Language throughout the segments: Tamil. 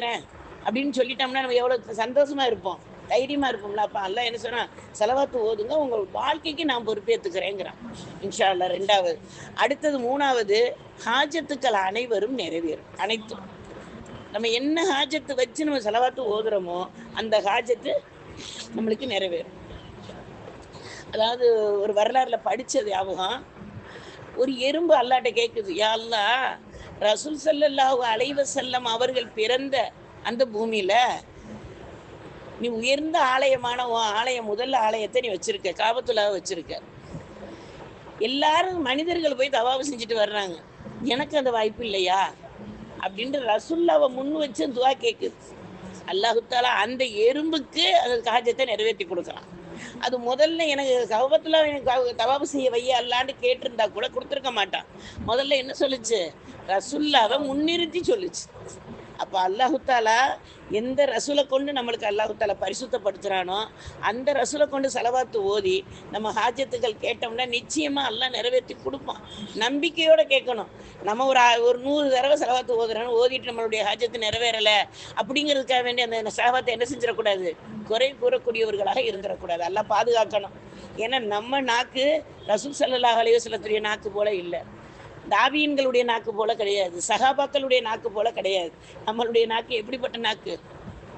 பொறுப்பேற்றுக்கிறேன் அப்படின்னு சொல்லிட்டோம்னா நம்ம எவ்வளோ சந்தோஷமா இருப்போம், தைரியமா இருப்போம்ல. அப்போ அல்லாஹ் என்ன சொன்னா, செலவாத்து ஓதுங்க, உங்கள் வாழ்க்கைக்கு நான் பொறுப்பேற்றுக்கிறேங்கிறான். இன்ஷா அல்லாஹ். ரெண்டாவது. அடுத்தது மூணாவது, ஹாஜத்துக்கள் அனைவரும் நிறைவேறும். அனைத்தும் நம்ம என்ன ஹாஜத்து வச்சு நம்ம செலவாத்து ஓதுறோமோ அந்த ஹாஜத்து நம்மளுக்கு நிறைவேறும். அதாவது ஒரு வரலாறுல படிச்சது ஞாபகம். ஒரு எறும்பு அல்லாட்ட கேட்குது, யா அல்லாஹ், ரசூல் ஸல்லல்லாஹு அலைஹி வஸல்லம் அவர்கள் பிறந்த அந்த பூமியில நீ உயர்ந்த ஆலயமான உன் ஆலயம், முதல் ஆலயத்தை நீ வச்சிருக்க, காபத்துல்லாஹ் வச்சிருக்க. எல்லாரும் மனிதர்கள் போய் தவாஃப் செஞ்சுட்டு வர்றாங்க, எனக்கு அந்த வாய்ப்பு இல்லையா அப்படின்ட்டு ரசூல்லாவை முன் வச்சு துவா கேட்குது. அல்லாஹு தாலா அந்த எறும்புக்கு அந்த காஜத்தை நிறைவேற்றி கொடுக்குறான். அது முதல்ல எனக்கு கவபத்துல எனக்கு தவாபு செய்ய வைய அல்லான்னு கேட்டிருந்தா கூட கொடுத்துருக்க மாட்டான். முதல்ல என்ன சொல்லுச்சு, ரசுல்லாவை முன்னிறுத்தி சொல்லுச்சு. அப்போ அல்லாஹு தாலா எந்த ரசூலை கொண்டு நம்மளுக்கு அல்லாஹு தாலா பரிசுத்தப்படுத்துகிறானோ அந்த ரசூலை கொண்டு செலவாத்து ஓதி நம்ம ஹாஜத்துக்கள் கேட்டோம்னா நிச்சயமாக அல்லாஹ் நிறைவேற்றி கொடுப்பான். நம்பிக்கையோடு கேட்கணும். நம்ம ஒரு 100 தடவை செலவாத்து ஓதுறோன்னு ஓதிட்டு நம்மளுடைய ஹாஜத்து நிறைவேறலை அப்படிங்கிறதுக்காக வேண்டி அந்த செலவாத்தை என்ன செஞ்சிடக்கூடாது, குறை கூறக்கூடியவர்களாக இருந்துடக்கூடாது. அல்லாஹ் பாதுகாக்கணும். ஏன்னா நம்ம நாக்கு ரசூல் ஸல்லல்லாஹு அலைஹி வஸல்லத்துடைய நாக்கு போல இல்லை, தாபீன்களுடைய நாக்கு போல கிடையாது, சஹாபாக்களுடைய நாக்கு போல கிடையாது. நம்மளுடைய நாக்கு எப்படிப்பட்ட நாக்கு,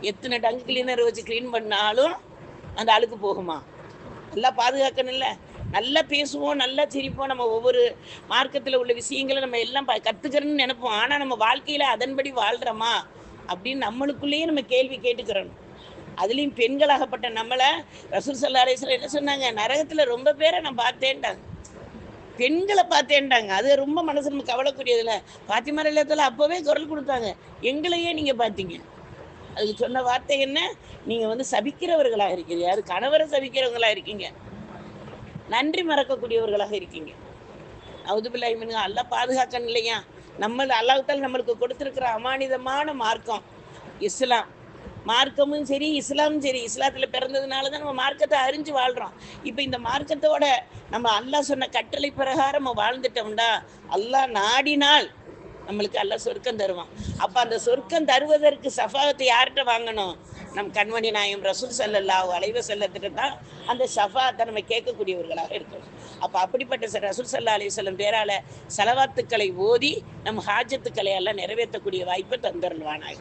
எத்தனை டங்கு கிளீனர் வச்சு க்ளீன் பண்ணாலும் அந்த அழுக்கு போகுமா? நல்லா பாதுகாக்கணும்ல. நல்லா பேசுவோம், நல்லா சிரிப்போம், நம்ம ஒவ்வொரு மார்க்கத்தில் உள்ள விஷயங்களை நம்ம எல்லாம் கற்றுக்கிறோன்னு நினைப்போம். ஆனால் நம்ம வாழ்க்கையில் அதன்படி வாழ்கிறோமா அப்படின்னு நம்மளுக்குள்ளேயே நம்ம கேள்வி கேட்டுக்கிறோம். அதுலேயும் பெண்களாகப்பட்ட நம்மளை ரசூல் ஸல்லல்லாஹு அலைஹி வஸல்லம் என்ன சொன்னாங்க, நரகத்தில் ரொம்ப பேரை நான் பார்த்தேன்டாங்க, பெண்களை பார்த்தேன்டாங்க. அது ரொம்ப மனசு நம்ம கவலைக்கூடியதில்ல. பாத்திமா ரலியல்லாஹு அப்போவே குரல் கொடுத்தாங்க, எங்களையே நீங்கள் பார்த்தீங்க. அதுக்கு சொன்ன வார்த்தை என்ன, நீங்கள் சபிக்கிறவர்களாக இருக்கீங்க, அது கணவரை சபிக்கிறவங்களாக இருக்கீங்க, நன்றி மறக்கக்கூடியவர்களாக இருக்கீங்க. அவுதுபில்லாஹி மின்ஹு. அல்லாஹ் பாதுகாக்கணும் இல்லையா? அல்லாஹ் தாலா நம்மளுக்கு கொடுத்துருக்கிற அமானிதமான மார்க்கம் இஸ்லாம். மார்க்கமும் சரி, இஸ்லாமும் சரி. இஸ்லாத்தில் பிறந்ததுனால தான் நம்ம மார்க்கத்தை அறிஞ்சு வாழ்கிறோம். இப்போ இந்த மார்க்கத்தோட நம்ம அல்லாஹ் சொன்ன கட்டளை பிரகாரம் நம்ம வாழ்ந்துட்டோம்னா அல்லாஹ் நாடினால் நம்மளுக்கு அல்லாஹ் சொர்க்கம் தருவான். அப்போ அந்த சொர்க்கம் தருவதற்கு ஷஃபாஅத்தை யார்கிட்ட வாங்கணும்? நம் கண்மணி நாயகம் ரசூல் ஸல்லல்லாஹு அலைஹி வஸல்லத்திட்ட தான் அந்த ஷஃபாஅத்தை நம்ம கேட்கக்கூடியவர்களாக இருக்கணும். அப்போ அப்படிப்பட்ட ரசூல் ஸல்லல்லாஹு அலைஹி வஸல்லம் பேரால செலவாத்துக்களை ஓதி நம் ஹாஜத்துக்களை எல்லாம் நிறைவேற்றக்கூடிய வாய்ப்பை தந்தருள்வானாக.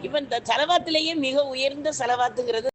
இப்போ இந்த செலவாத்திலேயே மிக உயர்ந்த செலவாத்துங்கிறது